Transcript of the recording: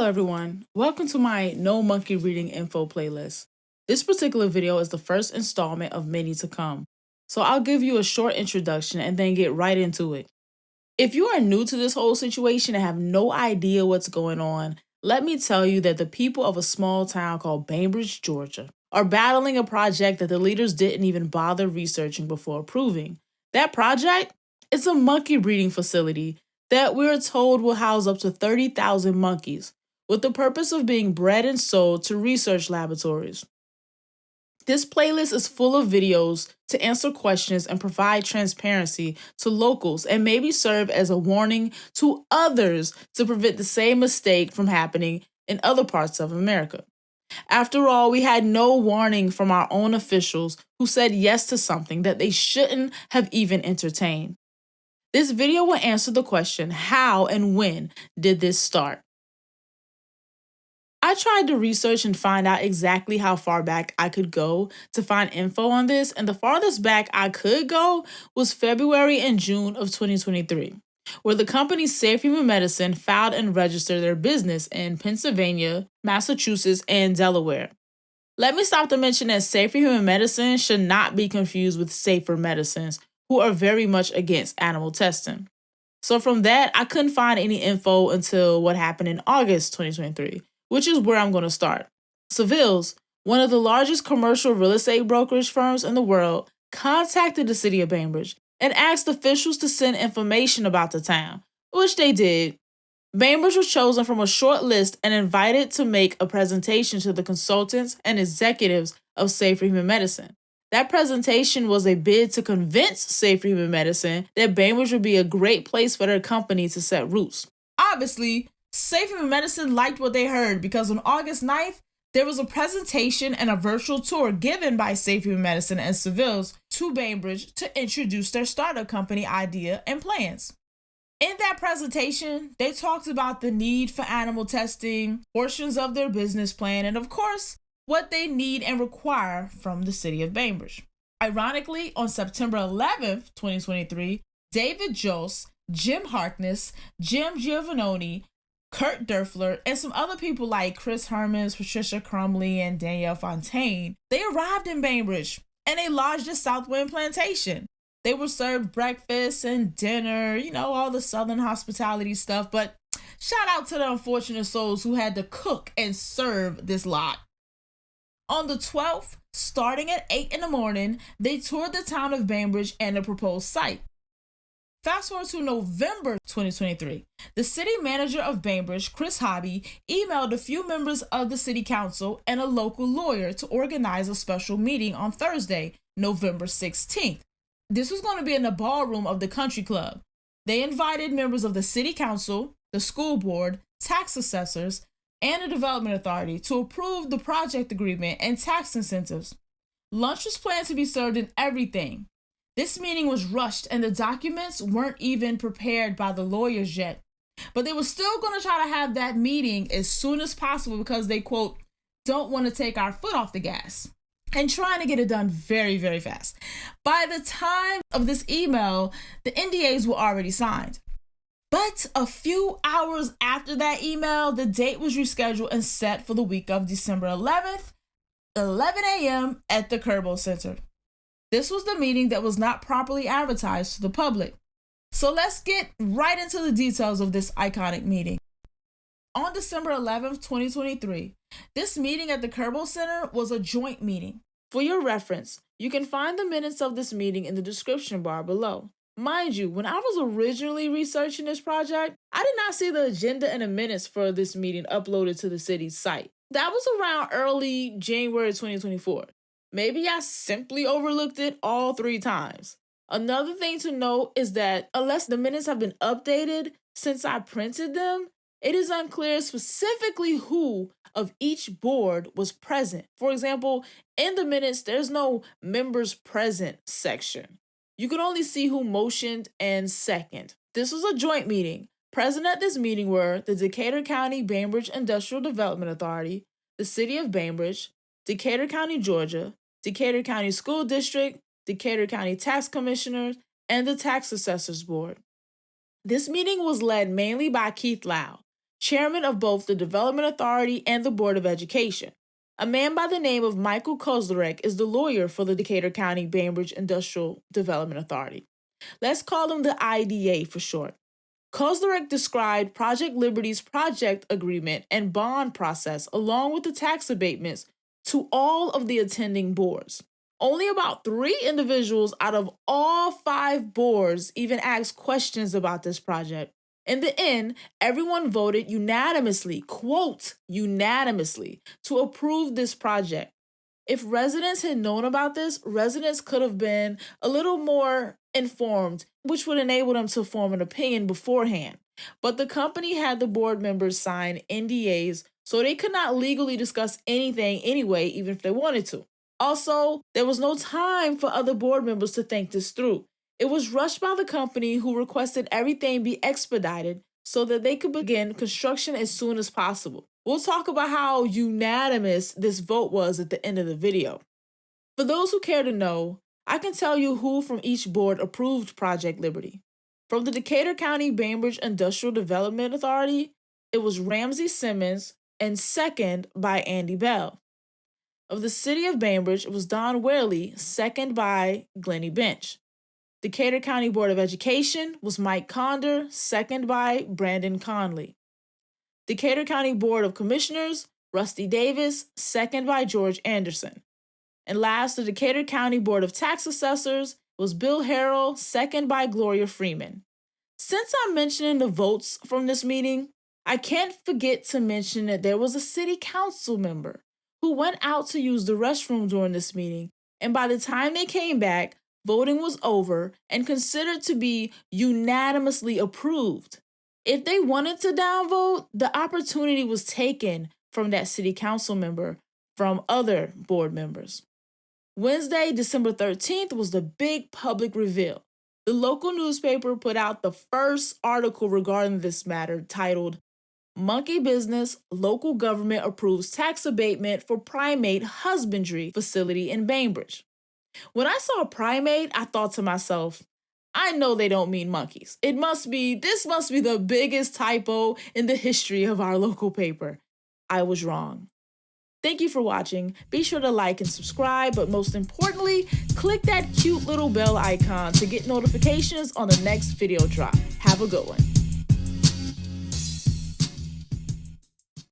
everyone, welcome to my No Monkey Reading info playlist. This particular video is the first installment of many to come, so I'll give you a short introduction and then get right into it. If you are new to this whole situation and have no idea what's going on, let me tell you that the people of a small town called Bainbridge, Georgia, are battling a project that the leaders didn't even bother researching before approving. That project is a monkey breeding facility that we're told will house up to 30,000 monkeys, with the purpose of being bred and sold to research laboratories. This playlist is full of videos to answer questions and provide transparency to locals and maybe serve as a warning to others to prevent the same mistake from happening in other parts of America. After all, we had no warning from our own officials who said yes to something that they shouldn't have even entertained. This video will answer the question, how and when did this start? I tried to research and find out exactly how far back I could go to find info on this, and the farthest back I could go was February and June of 2023, where the company Safe Human Medicine filed and registered their business in Pennsylvania, Massachusetts, and Delaware. Let me stop to mention that Safe Human Medicine should not be confused with Safer Medicines, who are very much against animal testing. So from that, I couldn't find any info until what happened in August 2023, which is where I'm going to start. Savills, one of the largest commercial real estate brokerage firms in the world, contacted the city of Bainbridge and asked officials to send information about the town, which they did. Bainbridge was chosen from a short list and invited to make a presentation to the consultants and executives of Safe Human Medicine. That presentation was a bid to convince Safe Human Medicine that Bainbridge would be a great place for their company to set roots. Obviously, Safe Human Medicine liked what they heard because on August 9th, there was a presentation and a virtual tour given by Safe Human Medicine and Savills to Bainbridge to introduce their startup company idea and plans. In that presentation, they talked about the need for animal testing, portions of their business plan, and of course, what they need and require from the city of Bainbridge. Ironically, on September 11th, 2023, David Jost, Jim Harkness, Jim Giovannoni, Kurt Durfler, and some other people like Chris Hermans, Patricia Crumley, and Danielle Fontaine, they arrived in Bainbridge and they lodged at Southwind Plantation. They were served breakfast and dinner, all the Southern hospitality stuff, but shout out to the unfortunate souls who had to cook and serve this lot. On the 12th, starting at 8 in the morning, they toured the town of Bainbridge and the proposed site. Fast forward to November 2023, the city manager of Bainbridge, Chris Hobby, emailed a few members of the city council and a local lawyer to organize a special meeting on Thursday, November 16th. This was going to be in the ballroom of the country club. They invited members of the city council, the school board, tax assessors, and the development authority to approve the project agreement and tax incentives. Lunch was planned to be served in everything. This meeting was rushed and the documents weren't even prepared by the lawyers yet. But they were still going to try to have that meeting as soon as possible because they, quote, don't want to take our foot off the gas. And trying to get it done very, very fast. By the time of this email, the NDAs were already signed. But a few hours after that email, the date was rescheduled and set for the week of December 11th, 11 a.m. at the Kerbal Center. This was the meeting that was not properly advertised to the public. So let's get right into the details of this iconic meeting. On December 11th, 2023, this meeting at the Kerbal Center was a joint meeting. For your reference, you can find the minutes of this meeting in the description bar below. Mind you, when I was originally researching this project, I did not see the agenda and the minutes for this meeting uploaded to the city's site. That was around early January 2024. Maybe I simply overlooked it all 3 times. Another thing to note is that unless the minutes have been updated since I printed them, it is unclear specifically who of each board was present. For example, in the minutes, there's no members present section. You can only see who motioned and second. This was a joint meeting. Present at this meeting were the Decatur County Bainbridge Industrial Development Authority, the City of Bainbridge, Decatur County, Georgia, Decatur County School District, Decatur County Tax Commissioners, and the Tax Assessors Board. This meeting was led mainly by Keith Lau. chairman of both the Development Authority and the Board of Education. A man by the name of Michael Kozlarek is the lawyer for the Decatur County Bainbridge Industrial Development Authority. Let's call him the IDA for short. Kozlarek described Project Liberty's project agreement and bond process along with the tax abatements to all of the attending boards. Only about 3 individuals out of all 5 boards even asked questions about this project. In the end, everyone voted unanimously, quote, unanimously, to approve this project. If residents had known about this, residents could have been a little more informed, which would enable them to form an opinion beforehand. But the company had the board members sign NDAs, so they could not legally discuss anything anyway, even if they wanted to. Also, there was no time for other board members to think this through. It was rushed by the company, who requested everything be expedited so that they could begin construction as soon as possible. We'll talk about how unanimous this vote was at the end of the video. For those who care to know, I can tell you who from each board approved Project Liberty. From the Decatur County Bainbridge Industrial Development Authority, it was Ramsey Simmons, and second by Andy Bell. Of the City of Bainbridge, it was Don Whaley, second by Glennie Bench. Decatur County Board of Education was Mike Conder, second by Brandon Conley. Decatur County Board of Commissioners, Rusty Davis, second by George Anderson. And last, the Decatur County Board of Tax Assessors was Bill Harrell, second by Gloria Freeman. Since I'm mentioning the votes from this meeting, I can't forget to mention that there was a city council member who went out to use the restroom during this meeting, and by the time they came back, voting was over and considered to be unanimously approved. If they wanted to downvote, the opportunity was taken from that city council member from other board members. Wednesday, December 13th was the big public reveal. The local newspaper put out the first article regarding this matter titled, "Monkey Business, Local Government Approves Tax Abatement for Primate Husbandry Facility in Bainbridge." When I saw primate, I thought to myself, I know they don't mean monkeys. This must be the biggest typo in the history of our local paper. I was wrong. Thank you for watching. Be sure to like and subscribe, but most importantly, click that cute little bell icon to get notifications on the next video drop. Have a good one.